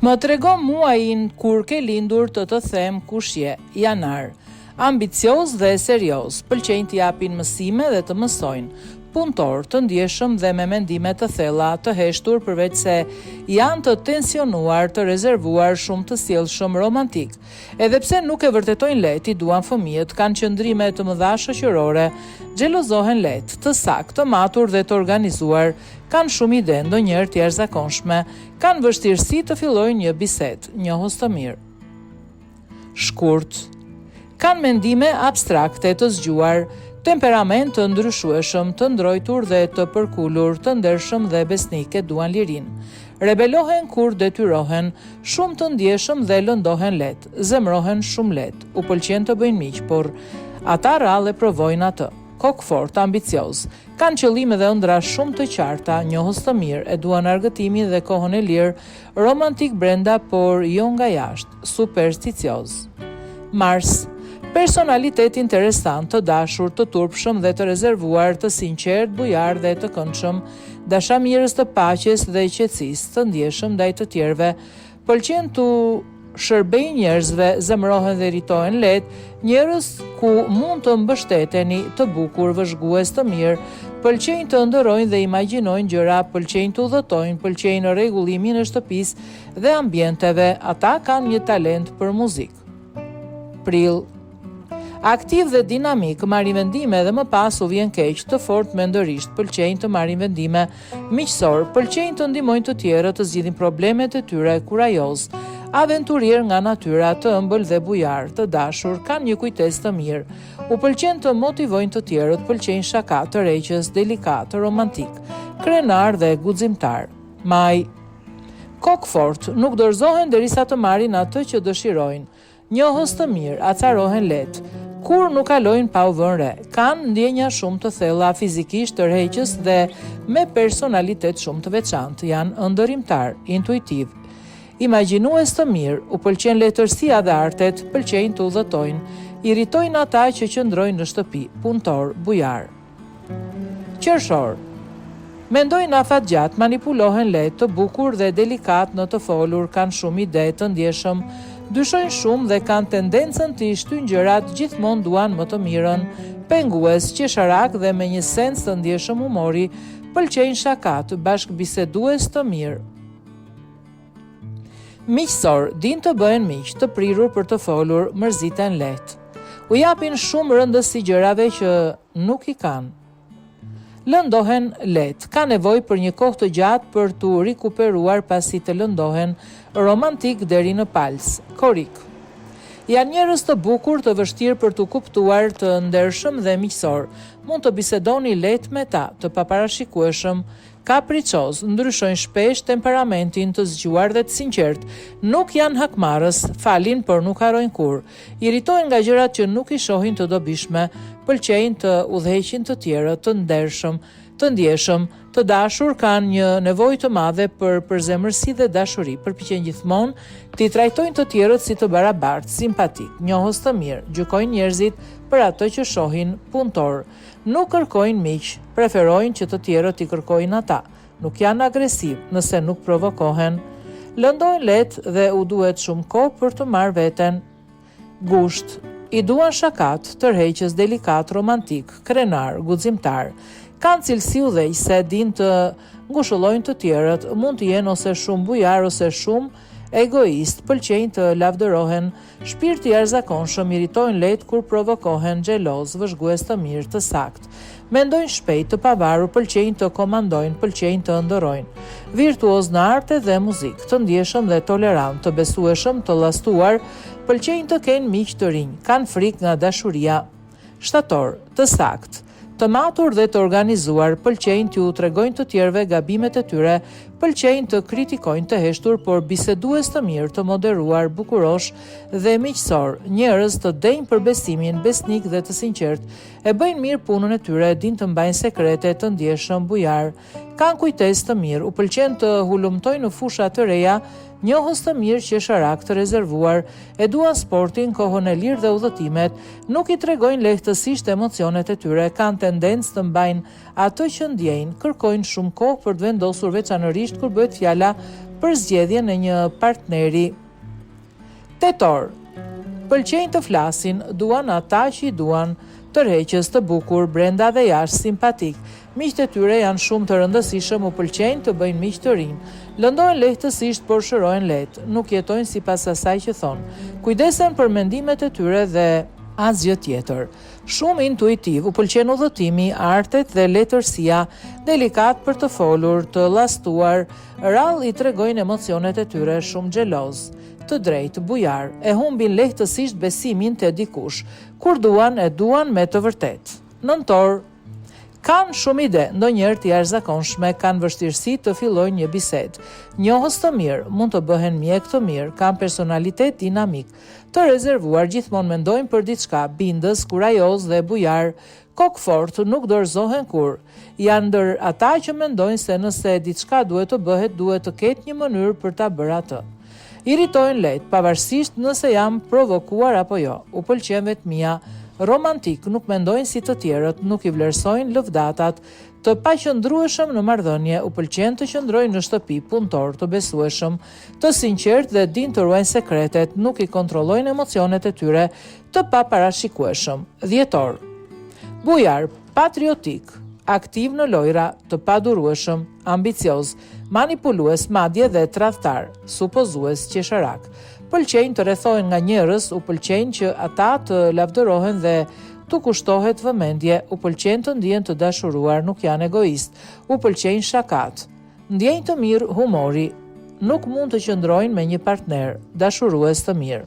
Më tregon muajin kur ke lindur të them kush je, janar. Ambicioz dhe serioz, pëlqejnë të japin mësime dhe të mësojnë. Punëtor, të ndjeshëm dhe me mendime të thella, të heshtur përveç se janë të tensionuar, të rezervuar, shumë të sjellshëm, romantik. Edhe pse nuk e vërtetojnë lehtë, i duan fëmijët, kanë qëndrime të mëdha shoqërore, xhelozohen lehtë, të saktë, të matur dhe të organizuar, kanë shumë ide, ndonjëherë të jashtëzakonshme, kanë vështirësi të fillojnë një bisedë, njohës të mirë. Shkurt. Kanë mendime abstrakte të zgjuar, temperament të ndryshueshëm, të ndrojtur dhe të përkulur, të ndershëm dhe besnike, duan lirin. Rebelohen kur detyrohen, shumë të ndjeshëm dhe lëndohen let, zemrohen shumë let, u pëlqen të bëjnë miq, por ata rrallë provojnë atë. Kokfort, ambicioz, kanë qëllime dhe ëndra shumë të qarta, njohës të mirë, e duan argëtimin dhe kohën e lirë, romantik brenda, por jo nga jashtë, supersticioz. Mars. Personalitet interesant, të dashur, të turpshëm dhe të rezervuar, të sinqert, bujar dhe të këndshëm, dashamirës të paqes dhe qetësisë, të ndjeshëm ndaj të tjerëve, pëlqen të shërbej njerëzve, zemrohen dhe rritohen lehtë, njerëz ku mund të mbështeteni, të bukur, vëzhgues, të mirë, pëlqejnë të ndërojnë dhe imagjinojnë gjëra, pëlqejnë të udhëtojnë, pëlqejnë rregullimin e shtëpisë dhe ambienteve, ata kanë një talent për muzikë. Prill. Aktiv dhe dinamik, marrin vendime dhe më pas u vjen keq, të fortë mendërisht, pëlqejnë të marrin vendime, miqësor, pëlqejnë të ndihmojnë të tjerët, të zgjidhin problemet e tyre, kurajoz, aventurier nga natyra, të ëmbël dhe bujar, të dashur, kanë një kujtesë të mirë, u pëlqen të motivojnë të tjerët, pëlqejnë shaka, të rreqës, delikat, romantik, krenar dhe guximtar. Maj. Kokfort, nuk dorëzohen derisa të marrin atë që dëshirojnë, njohës të mirë, acarohen lehtë, kur nuk kalojnë pa u vënë re, kanë ndjenja shumë të thella fizikisht, tërheqës dhe me personalitet shumë të veçantë, janë ëndërrimtar, intuitiv, imagjinues të mirë, u pëlqen letërsia dhe artet, pëlqejnë të udhëtojnë, irritojnë ata që qëndrojnë në shtëpi, punëtor, bujar. Qershor. Mendojnë afatgjat, manipulohen lehtë, të bukur dhe delikat në të folur, kanë shumë ide, të ndjeshëm, dyshojnë shumë dhe kanë tendencën të i shtyjnë gjërat, gjithmonë duan më të mirën, pengues, qesharak dhe me një sens të ndjeshëm humori, pëlqejnë shakat, bashkëbisedues të mirë. Miqësor, din të bëhen miq, të prirur për të folur, mërziten lehtë. U japin shumë rëndësi gjërave që nuk i kanë. Lëndohen lehtë, ka nevojë për një kohë të gjatë për të rikuperuar pasi të lëndohen, romantik deri në pals, korik. Janë njerëz të bukur, të vështirë për të kuptuar, të ndershëm dhe miqësor. Mund të bisedoni lehtë me ta, të paparashikueshëm, kapriçoz, ndryshojnë shpesh temperamentin, të zgjuar dhe të sinqert. Nuk janë hakmarrës, falin por nuk harrojnë kurrë. Irritohen nga gjërat që nuk i shohin të dobishme, pëlqejnë të udhëheqin të tjerët, të ndershëm, të ndjeshëm, të dashur, kanë një nevojë të madhe për përzemërsi dhe dashuri, përpiqen gjithmonë t'i trajtojnë të tjerët si të barabartë, simpatik, njohës të mirë, gjykojnë njerëzit për atë që shohin, punëtor. Nuk kërkojnë miq, preferojnë që të tjerët i kërkojnë ata. Nuk janë agresiv nëse nuk provokohen. Lëndojnë lehtë dhe u duhet shumë kohë për të marrë veten. Gusht. I duan shakat, tërheqës, delikat, romantik, krenar, guximtar. Kanë cilësi udhëheqëse, din të ngushëllojnë të tjerët, mund të jenë ose shumë bujar ose shumë egoist, pëlqejnë të lavdërohen, shpirti i jashtëzakonshëm, irritojnë lehtë kur provokohen, xheloz, vëzhgues të mirë, të saktë. Mendojnë shpejt, të pavarur, pëlqejnë të komandojnë, pëlqejnë të ëndërrojnë. Virtuoz në arte dhe muzikë, të ndjeshëm dhe tolerant, të besueshëm, të llastuar, pëlqejnë të kenë miq të rinj, kanë frikë nga dashuria. Shtator, të saktë, të matur dhe të organizuar, pëlqejnë t'ju tregojnë të tjerëve gabimet e tyre, pëlqejnë të kritikojnë, të heshtur, por bisedues të mirë, të moderuar, bukurosh dhe miqësor, njerëz të denjë për besimin, besnik dhe të sinqert, e bëjnë mirë punën e tyre, din të mbajnë sekrete, të ndjeshëm, bujar, kanë kujtesë të mirë, u pëlqen të hulumtojnë në fusha të reja, njohës të mirë, qesharak, të rezervuar, e duan sportin, kohën e lirë dhe udhëtimet, nuk i tregojnë lehtësisht emocionet e tyre, kanë tendencë të mbajnë atë që ndjejnë, kërkojnë shumë kohë për të vendosur veçanërisht kur bëhet fjala për zgjedhjen e një partneri. Tetor. Pëlqejnë të flasin, duan ata që i duan, tërheqës të bukur, brenda dhe jashtë simpatik. Miqtë e tyre janë shumë të rëndësishëm, u pëlqejnë të bëjnë miq të rinj. Lëndojnë lehtësisht, por shërojnë lehtë, nuk jetojnë sipas asaj që thonë. Kujdesen për mendimet e tyre dhe asgjë tjetër. Shumë intuitiv, u pëlqen udhëtimi, artet dhe letërsia, delikat për të folur, të llastuar, rrallë i tregojnë emocionet e tyre, shumë xheloz, të drejtë, bujar, e humbin lehtësisht besimin te dikush, kur duan e duan me të vërtetë. Nëntor. Kanë shumë ide, ndonjëherë të jashtëzakonshme, kanë vështirësi të fillojnë një bisedë. Njohës të mirë, mund të bëhen mjek të mirë, kanë personalitet dinamik, të rezervuar, gjithmonë mendojnë për diçka, bindës, kurajoz dhe bujar, kokë fort, nuk dorëzohen kur. Janë ndër ata që mendojnë se nëse diçka duhet të bëhet, duhet të ketë një mënyrë për ta bërë atë. Iritojnë lehtë, pavarësisht nëse janë provokuar apo jo. U pëlqen vetmia, romantik, nuk mendojnë si të tjerët, nuk i vlerësojnë lëvdatat, të paqëndrueshëm në marrëdhënie, u pëlqen të qëndrojnë në shtëpi, punëtor, të besueshëm, të sinqertë dhe din të ruajnë sekretet, nuk i kontrollojnë emocionet e tyre, të paparashikueshëm. Dhjetor. Bujar, patriotik, aktiv në lojra, të padurueshëm, ambicioz, manipulues, madje dhe tradhtar, supozues, qesharak. Pëlqejnë të rrethohen nga njerëz, u pëlqejnë që ata të lavdërohen dhe të kushtohet vëmendje, u pëlqejnë të ndihen të dashuruar, nuk janë egoist, u pëlqejnë shakat. Ndjenjë të mirë, humori, nuk mund të qëndrojnë me një partner, dashurues të mirë.